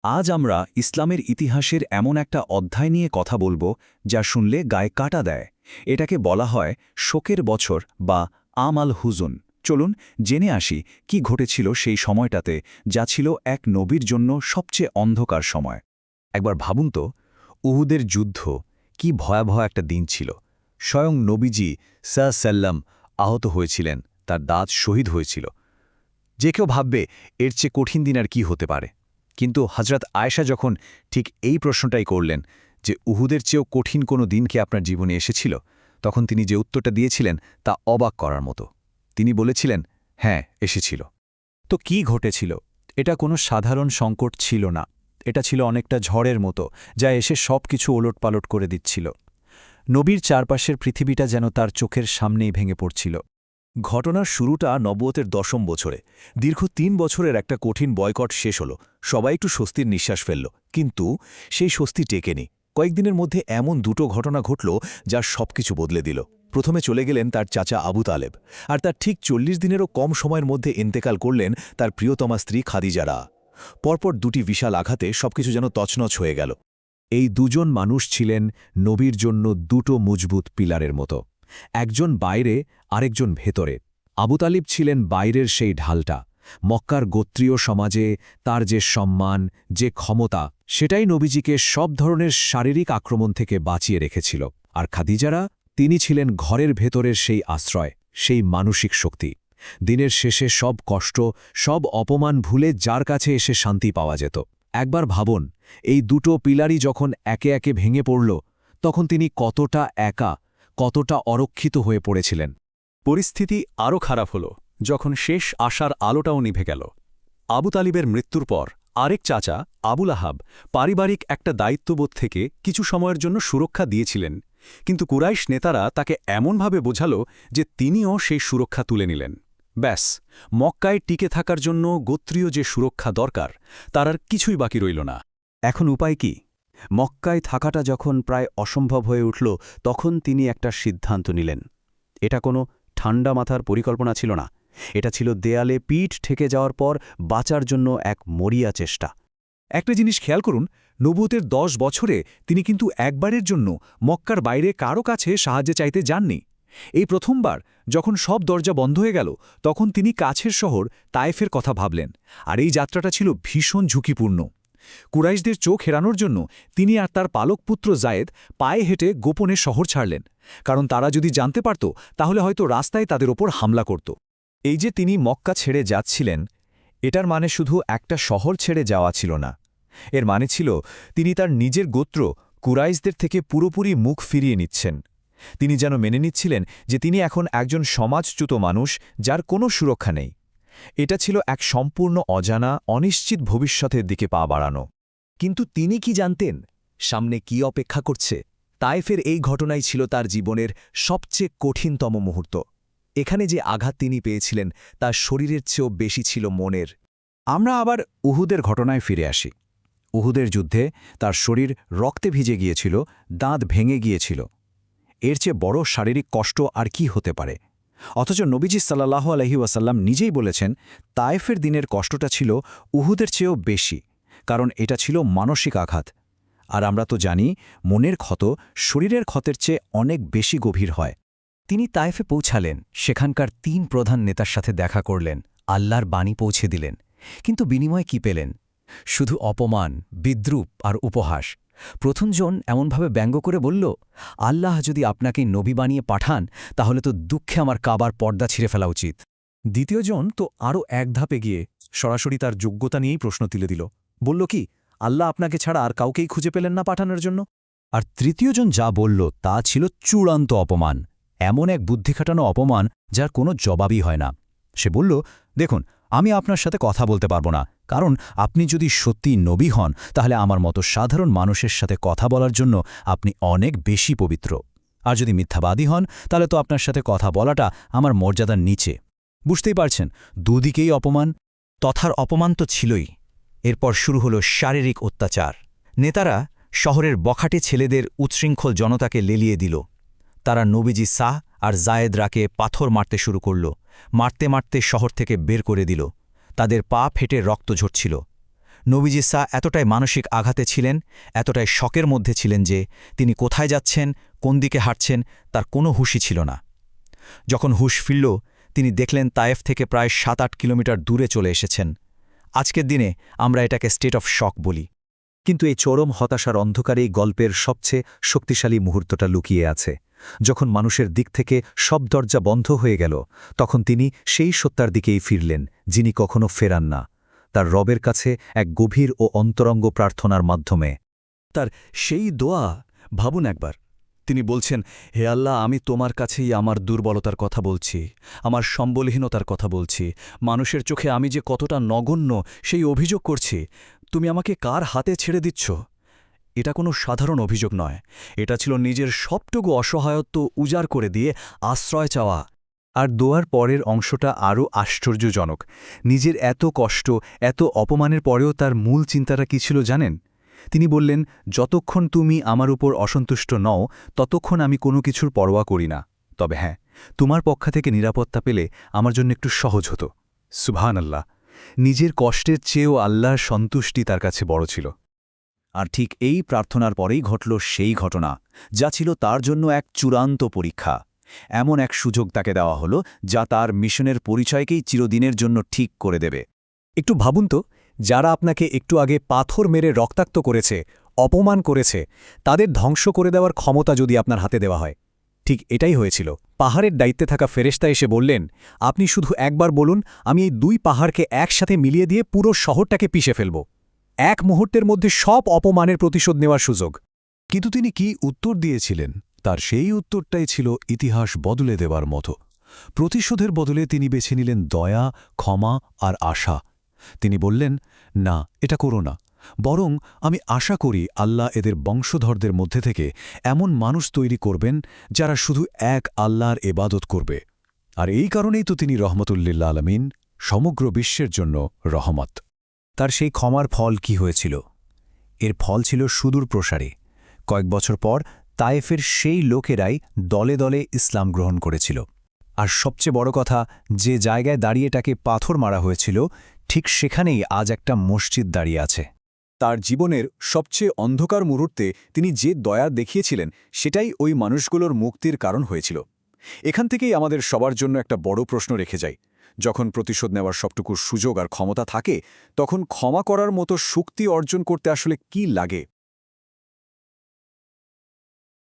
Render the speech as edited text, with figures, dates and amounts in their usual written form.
আজ আমরা ইসলামের ইতিহাসের এমন একটা অধ্যায় নিয়ে কথা বলবো যা শুনলে গায়ে কাটা দেয়। এটাকে বলা হয় শোকের বছর বা আম আল হুজুন। চলুন জেনে আসি কি ঘটেছিল সেই সময়টাতে, যা ছিল এক নবীর জন্য সবচেয়ে অন্ধকার সময়। একবার ভাবুন তো, উহুদের যুদ্ধ কি ভয়াবহ একটা দিন ছিল। স্বয়ং নবীজি সাল্লাম আহত হয়েছিলেন, তার দাঁত শহীদ হয়েছিল। যে কেউ ভাববে এর চেয়ে কঠিন দিন আর কি হতে পারে। কিন্তু হজরত আয়েশা যখন ঠিক এই প্রশ্নটাই করলেন যে উহুদের চেয়েও কঠিন কোনো দিন কি আপনার জীবনে এসেছিল, তখন তিনি যে উত্তরটা দিয়েছিলেন তা অবাক করার মতো। তিনি বলেছিলেন, হ্যাঁ, এসেছিল। তো কি ঘটেছিল? এটা কোনো সাধারণ সংকট ছিল না। এটা ছিল অনেকটা ঝড়ের মতো, যা এসে সব কিছু ওলটপালট করে দিচ্ছিল। নবীর চারপাশের পৃথিবীটা যেন তার চোখের সামনেই ভেঙে পড়ছিল। ঘটনার শুরুটা নবুয়তের 10ম বছরে। দীর্ঘ 3 বছরের একটা কঠিন বয়কট শেষ হলো। সবাই একটু স্বস্তির নিঃশ্বাস ফেলল, কিন্তু সেই স্বস্তি টেকেনি। কয়েকদিনের মধ্যে এমন দুটো ঘটনা ঘটল যা সবকিছু বদলে দিল। প্রথমে চলে গেলেন তার চাচা আবু তালেব, আর তার ঠিক 40 দিনেরও কম সময়ের মধ্যে ইন্তেকাল করলেন তার প্রিয়তমা স্ত্রী খাদিজারা। পরপর দুটি বিশাল আঘাতে সবকিছু যেন তছনছ হয়ে গেল। এই দুজন মানুষ ছিলেন নবীর জন্য দুটো মজবুত পিলারের মতো, একজন বাইরে, আরেকজন ভেতরে। আবু তালিব ছিলেন বাইরের সেই ঢালটা। মক্কার গোত্রীয় সমাজে তার যে সম্মান, যে ক্ষমতা, সেটাই নবীজিকে সব ধরনের শারীরিক আক্রমণ থেকে বাঁচিয়ে রেখেছিল। আর খাদিজারা, তিনি ছিলেন ঘরের ভেতরের সেই আশ্রয়, সেই মানসিক শক্তি। দিনের শেষে সব কষ্ট, সব অপমান ভুলে যার কাছে এসে শান্তি পাওয়া যেত। একবার ভাবুন, এই দুটো পিলারই যখন একে একে ভেঙে পড়ল, তখন তিনি কতটা একা, কতটা অরক্ষিত হয়ে পড়েছিলেন। পরিস্থিতি আরও খারাপ হল যখন শেষ আশার আলোটাও নিভে গেল। আবু তালিবের মৃত্যুর পর আরেক চাচা আবুল আহাব পারিবারিক একটা দায়িত্ববোধ থেকে কিছু সময়ের জন্য সুরক্ষা দিয়েছিলেন, কিন্তু কুরাইশ নেতারা তাকে এমনভাবে বোঝাল যে তিনিও সেই সুরক্ষা তুলে নিলেন। ব্যাস, মক্কায় টিকে থাকার জন্য গোত্রীয় যে সুরক্ষা দরকার, তার আর কিছুই বাকি রইল না। এখন উপায় কি? মক্কায় থাকাটা যখন প্রায় অসম্ভব হয়ে উঠল, তখন তিনি একটা সিদ্ধান্ত নিলেন। এটা কোনো ঠান্ডা মাথার পরিকল্পনা ছিল না। এটা ছিল দেয়ালে পিঠ ঠেকে যাওয়ার পর বাঁচার জন্য এক মরিয়া চেষ্টা। একটা জিনিস খেয়াল করুন, নবুয়তের 10 বছরে তিনি কিন্তু একবারের জন্য মক্কার বাইরে কারো কাছে সাহায্য চাইতে যাননি। এই প্রথমবার যখন সব দরজা বন্ধ হয়ে গেল, তখন তিনি কাছের শহর তায়েফের কথা ভাবলেন। আর এই যাত্রাটা ছিল ভীষণ ঝুঁকিপূর্ণ। কুরাইশদের চোখ এড়ানোর জন্য তিনি আর তার পালক পুত্র জায়েদ পায়ে হেঁটে গোপনে শহর ছাড়লেন, কারণ তারা যদি জানতে পারত তাহলে হয়তো রাস্তায় তাদের ওপর হামলা করত। এই যে তিনি মক্কা ছেড়ে যাচ্ছিলেন, এটার মানে শুধু একটা শহর ছেড়ে যাওয়া ছিল না। এর মানে ছিল তিনি তার নিজের গোত্র কুরাইশদের থেকে পুরোপুরি মুখ ফিরিয়ে নিচ্ছেন। তিনি যেন মেনে নিচ্ছিলেন যে তিনি এখন একজন সমাজচ্যুত মানুষ, যার কোনো সুরক্ষা নেই। এটা ছিল এক সম্পূর্ণ অজানা, অনিশ্চিত ভবিষ্যতের দিকে পা বাড়ানো। কিন্তু তিনি কি জানতেন সামনে কি অপেক্ষা করছে? তায়েফের এই ঘটনাই ছিল তার জীবনের সবচেয়ে কঠিনতম মুহূর্ত। এখানে যে আঘাত তিনি পেয়েছিলেন তা শরীরের চেয়েও বেশি ছিল মনের। আমরা আবার উহুদের ঘটনায় ফিরে আসি। উহুদের যুদ্ধে তার শরীর রক্তে ভিজে গিয়েছিল, দাঁত ভেঙে গিয়েছিল। এর চেয়ে বড় শারীরিক কষ্ট আর কি হতে পারে? অথচ নবীজি সাল্লাল্লাহু আলাইহি ওয়াসাল্লাম নিজেই বলেছেন, তায়েফের দিনের কষ্টটা ছিল উহুদের চেয়েও বেশি, কারণ এটা ছিল মানসিক আঘাত। আর আমরা তো জানি, মনের ক্ষত শরীরের ক্ষতের চেয়ে অনেক বেশি গভীর হয়। তিনি তায়েফে পৌঁছালেন, সেখানকার 3 প্রধান নেতার সাথে দেখা করলেন, আল্লাহর বাণী পৌঁছে দিলেন। কিন্তু বিনিময়ে কি পেলেন? শুধু অপমান, বিদ্রূপ আর উপহাস। প্রথমজন এমনভাবে ব্যঙ্গ করে বলল, আল্লাহ যদি আপনাকে নবী বানিয়ে পাঠান, তাহলে তো দুঃখে আমার কাবার পর্দা ছিঁড়ে ফেলা উচিত। দ্বিতীয়জন তো আরও এক ধাপে গিয়ে সরাসরি তার যোগ্যতা নিয়েই প্রশ্ন তুলে দিল। বলল কি, আল্লাহ আপনাকে ছাড়া আর কাউকেই খুঁজে পেলেন না পাঠানোর জন্য? আর তৃতীয়জন যা বলল তা ছিল চূড়ান্ত অপমান, এমন এক বুদ্ধি খাটানো অপমান যার কোনো জবাবই হয় না। সে বলল, দেখুন, আমি আপনার সাথে কথা বলতে পারবো না, কারণ আপনি যদি সত্যি নবী হন, তাহলে আমার মতো সাধারণ মানুষের সাথে কথা বলার জন্য আপনি অনেক বেশি পবিত্র। আর যদি মিথ্যাবাদী হন, তাহলে তো আপনার সাথে কথা বলাটা আমার মর্যাদার নিচে। বুঝতেই পারছেন, দুদিকেই অপমান। তথার অপমান তো ছিলই। এরপর শুরু হলো শারীরিক অত্যাচার। নেতারা শহরের বখাটে ছেলেদের উচ্ছৃঙ্খল জনতাকে লেলিয়ে দিল। তারা নবীজি সাহ আর জায়েদরাকে পাথর মারতে শুরু করল। মারতে মারতে শহর থেকে বের করে দিল। তাদের পা ফেটে রক্ত ঝরছিল। নবীজি এতটাই মানসিক আঘাতে ছিলেন, এতটাই শকের মধ্যে ছিলেন যে তিনি কোথায় যাচ্ছেন, কোন দিকে হাঁটছেন তার কোনো হুঁশই ছিল না। যখন হুঁশ ফিরল, তিনি দেখলেন তায়েফ থেকে প্রায় ৭-৮ কিলোমিটার দূরে চলে এসেছেন। আজকের দিনে আমরা এটাকে স্টেট অফ শক বলি। কিন্তু এই চরম হতাশার অন্ধকারেই গল্পের সবচেয়ে শক্তিশালী মুহূর্তটা লুকিয়ে আছে। যখন মানুষের দিক থেকে সব দরজা বন্ধ হয়ে গেল, তখন তিনি সেই সত্তার দিকেই ফিরলেন, যিনি কখনো ফেরান না, তার রবের কাছে এক গভীর ও অন্তরঙ্গ প্রার্থনার মাধ্যমে। তার সেই দোয়া ভাবুন একবার। তিনি বলছেন, হে আল্লাহ, আমি তোমার কাছেই আমার দুর্বলতার কথা বলছি, আমার সম্বলহীনতার কথা বলছি, মানুষের চোখে আমি যে কতটা নগণ্য সেই অভিযোগ করছি। তুমি আমাকে কার হাতে ছেড়ে দিচ্ছ? এটা কোনো সাধারণ অভিযোগ নয়, এটা ছিল নিজের সবটুকু অসহায়ত্ব উজাড় করে দিয়ে আশ্রয় চাওয়া। আর দোয়ার পরের অংশটা আরও আশ্চর্যজনক। নিজের এত কষ্ট, এত অপমানের পরেও তার মূল চিন্তাটা কী ছিল জানেন? তিনি বললেন, যতক্ষণ তুমি আমার উপর অসন্তুষ্ট নও, ততক্ষণ আমি কোনো কিছুর পরোয়া করি না। তবে হ্যাঁ, তোমার পক্ষ থেকে নিরাপত্তা পেলে আমার জন্য একটু সহজ হতো। সুবহানাল্লাহ! নিজের কষ্টের চেয়েও আল্লাহর সন্তুষ্টি তার কাছে বড় ছিল। আর ঠিক এই প্রার্থনার পরেই ঘটল সেই ঘটনা, যা ছিল তার জন্য এক চূড়ান্ত পরীক্ষা। এমন এক সুযোগ তাকে দেওয়া হলো যা তার মিশনের পরিচয়কেই চিরদিনের জন্য ঠিক করে দেবে। একটু ভাবুন তো, যারা আপনাকে একটু আগে পাথর মেরে রক্তাক্ত করেছে, অপমান করেছে, তাদের ধ্বংস করে দেওয়ার ক্ষমতা যদি আপনার হাতে দেওয়া হয়। ঠিক এটাই হয়েছিল। পাহাড়ের দায়িত্বে থাকা ফেরেশতা এসে বললেন, আপনি শুধু একবার বলুন, আমি এই 2 পাহাড়কে একসাথে মিলিয়ে দিয়ে পুরো শহরটাকে পিষে ফেলব। 1 মুহূর্তের মধ্যে সব অপমানের প্রতিশোধ নেওয়ার সুযোগ। কিন্তু তিনি কি উত্তর দিয়েছিলেন? তার সেই উত্তরটাই ছিল ইতিহাস বদলে দেবার মতো। প্রতিশোধের বদলে তিনি বেছে নিলেন দয়া, ক্ষমা আর আশা। তিনি বললেন, না, এটা করো না, বরং আমি আশা করি আল্লাহ এদের বংশধরদের মধ্যে থেকে এমন মানুষ তৈরি করবেন যারা শুধু এক আল্লাহর এবাদত করবে। আর এই কারণেই তো তিনি রহমতুল্লিল আলমিন, সমগ্র বিশ্বের জন্য রহমত। তার সেই ক্ষমার ফল কি হয়েছিল? এর ফল ছিল সুদূর প্রসারে। কয়েক বছর পর তায়েফের সেই লোকেরাই দলে দলে ইসলাম গ্রহণ করেছিল। আর সবচেয়ে বড় কথা, যে জায়গায় দাঁড়িয়ে তাকে পাথর মারা হয়েছিল, ঠিক সেখানেই আজ একটা মসজিদ দাঁড়িয়ে আছে। তার জীবনের সবচেয়ে অন্ধকার মুহূর্তে তিনি যে দয়া দেখিয়েছিলেন, সেটাই ওই মানুষগুলোর মুক্তির কারণ হয়েছিল। এখান থেকেই আমাদের সবার জন্য একটা বড় প্রশ্ন রেখে যায়। যখন প্রতিশোধ নেওয়ার সবটুকু সুযোগ আর ক্ষমতা থাকে, তখন ক্ষমা করার মতো শক্তি অর্জন করতে আসলে কি লাগে?